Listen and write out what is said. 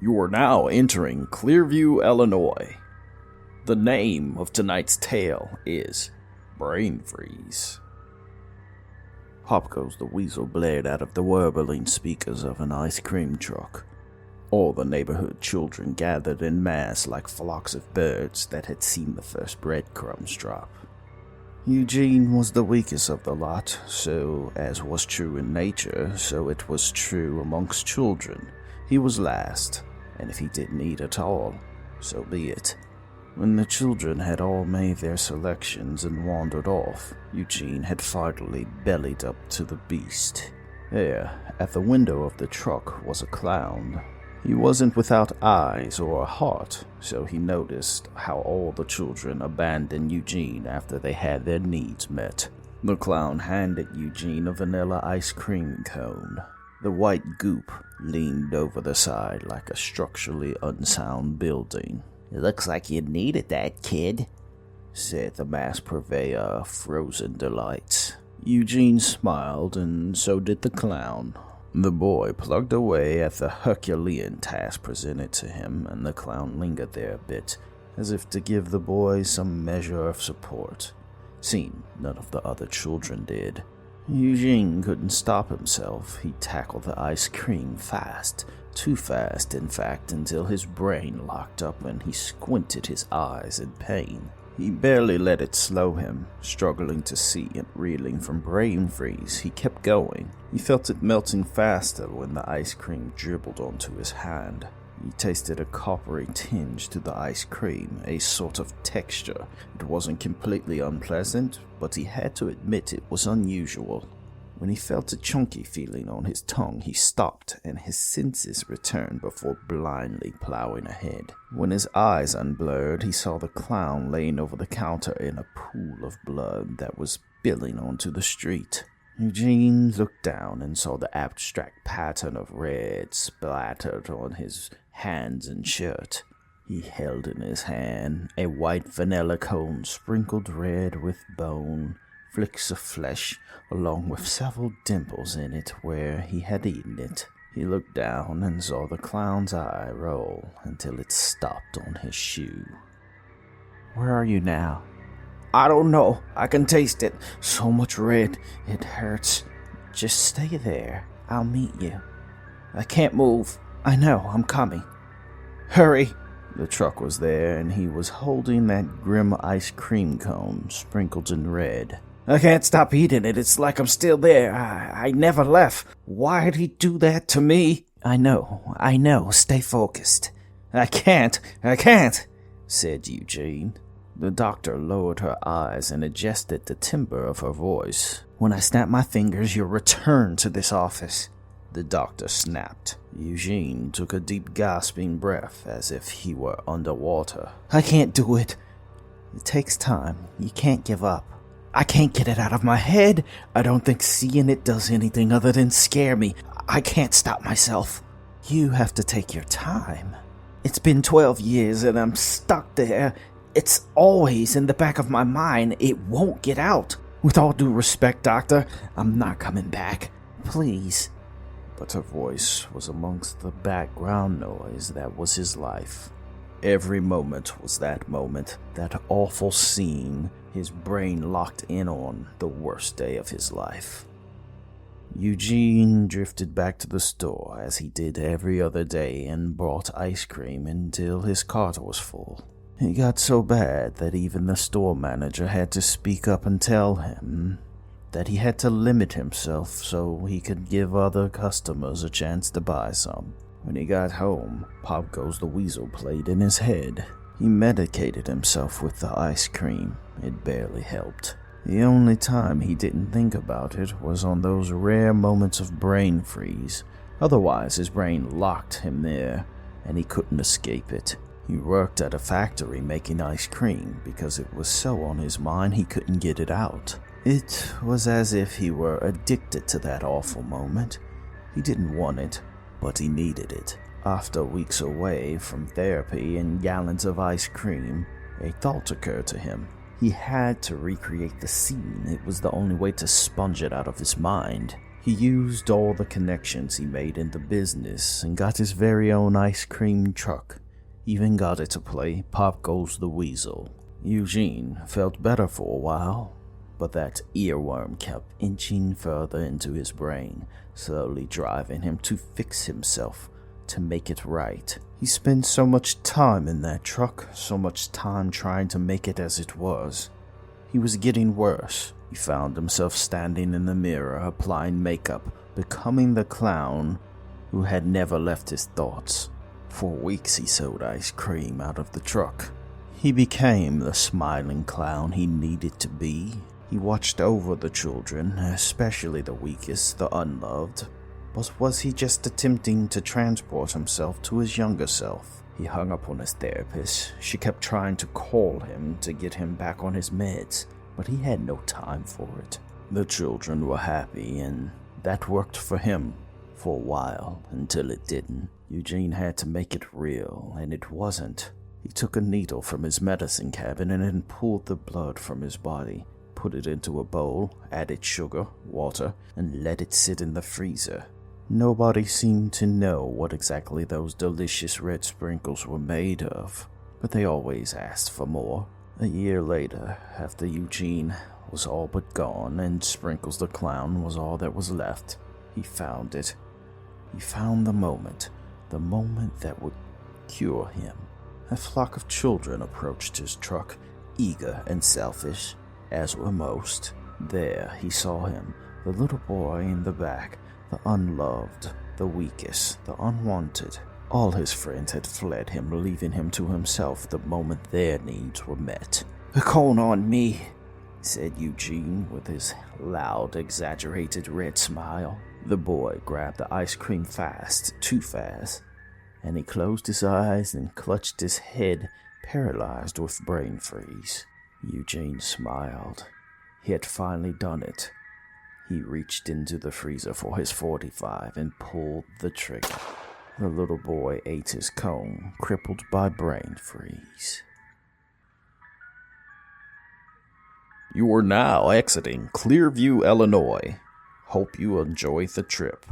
You are now entering Clearview, Illinois. The name of tonight's tale is Brainfreeze. Pop goes the weasel blared out of the warbling speakers of an ice cream truck. All the neighborhood children gathered in mass like flocks of birds that had seen the first breadcrumbs drop. Eugene was the weakest of the lot, so as was true in nature, so it was true amongst children. He was last, and if he didn't eat at all, so be it. When the children had all made their selections and wandered off, Eugene had finally bellied up to the beast. There, at the window of the truck, was a clown. He wasn't without eyes or a heart, so he noticed how all the children abandoned Eugene after they had their needs met. The clown handed Eugene a vanilla ice cream cone. The white goop leaned over the side like a structurally unsound building. "It looks like you needed that, kid," said the mass purveyor of frozen delights. Eugene smiled, and so did the clown. The boy plugged away at the Herculean task presented to him, and the clown lingered there a bit, as if to give the boy some measure of support. Seemed none of the other children did. Eugene couldn't stop himself. He tackled the ice cream fast, too fast, in fact, until his brain locked up and he squinted his eyes in pain. He barely let it slow him, struggling to see and reeling from brain freeze. He kept going. He felt it melting faster when the ice cream dribbled onto his hand. He tasted a coppery tinge to the ice cream, a sort of texture. It wasn't completely unpleasant, but he had to admit it was unusual. When he felt a chunky feeling on his tongue, he stopped, and his senses returned before blindly plowing ahead. When his eyes unblurred, he saw the clown laying over the counter in a pool of blood that was spilling onto the street. Eugene looked down and saw the abstract pattern of red splattered on his hands and shirt. He held in his hand a white vanilla cone sprinkled red with bone, flicks of flesh, along with several dimples in it where he had eaten it. He looked down and saw the clown's eye roll until it stopped on his shoe. "Where are you now?" "I don't know. I can taste it. So much red. It hurts." "Just stay there. I'll meet you." "I can't move." "I know. I'm coming." "Hurry." The truck was there, and he was holding that grim ice cream cone sprinkled in red. "I can't stop eating it. It's like I'm still there. I never left. Why'd he do that to me?" I know. Stay focused." I can't," said Eugene. The doctor lowered her eyes and adjusted the timbre of her voice. "When I snap my fingers, you'll return to this office." The doctor snapped. Eugene took a deep gasping breath as if he were underwater. "I can't do it." "It takes time. You can't give up." "I can't get it out of my head. I don't think seeing it does anything other than scare me. I can't stop myself." "You have to take your time. It's been 12 years and I'm stuck there. It's always in the back of my mind. It won't get out. With all due respect, doctor, I'm not coming back. Please." But her voice was amongst the background noise that was his life. Every moment was that moment, that awful scene his brain locked in on, the worst day of his life. Eugene drifted back to the store as he did every other day and bought ice cream until his cart was full. It got so bad that even the store manager had to speak up and tell him that he had to limit himself so he could give other customers a chance to buy some. When he got home, Pop Goes the Weasel played in his head. He medicated himself with the ice cream. It barely helped. The only time he didn't think about it was on those rare moments of brain freeze. Otherwise, his brain locked him there, and he couldn't escape it. He worked at a factory making ice cream because it was so on his mind he couldn't get it out. It was as if he were addicted to that awful moment. He didn't want it, but he needed it. After weeks away from therapy and gallons of ice cream, a thought occurred to him. He had to recreate the scene. It was the only way to sponge it out of his mind. He used all the connections he made in the business and got his very own ice cream truck. Even got it to play Pop Goes the Weasel. Eugene felt better for a while, but that earworm kept inching further into his brain, slowly driving him to fix himself, to make it right. He spent so much time in that truck, so much time trying to make it as it was. He was getting worse. He found himself standing in the mirror, applying makeup, becoming the clown who had never left his thoughts. For weeks he sold ice cream out of the truck. He became the smiling clown he needed to be. He watched over the children, especially the weakest, the unloved. But was he just attempting to transport himself to his younger self? He hung up on his therapist. She kept trying to call him to get him back on his meds, but he had no time for it. The children were happy, and that worked for him for a while, until it didn't. Eugene had to make it real, and it wasn't. He took a needle from his medicine cabinet and pulled the blood from his body, put it into a bowl, added sugar, water, and let it sit in the freezer. Nobody seemed to know what exactly those delicious red sprinkles were made of, but they always asked for more. A year later, after Eugene was all but gone and Sprinkles the Clown was all that was left, he found it. He found the moment that would cure him. A flock of children approached his truck, eager and selfish, as were most. There he saw him, the little boy in the back, the unloved, the weakest, the unwanted. All his friends had fled him, leaving him to himself the moment their needs were met. "Call on me," said Eugene with his loud, exaggerated red smile. The boy grabbed the ice cream fast, too fast, and he closed his eyes and clutched his head, paralyzed with brain freeze. Eugene smiled. He had finally done it. He reached into the freezer for his 45 and pulled the trigger. The little boy ate his cone, crippled by brain freeze. You are now exiting Clearview, Illinois. Hope you enjoy the trip.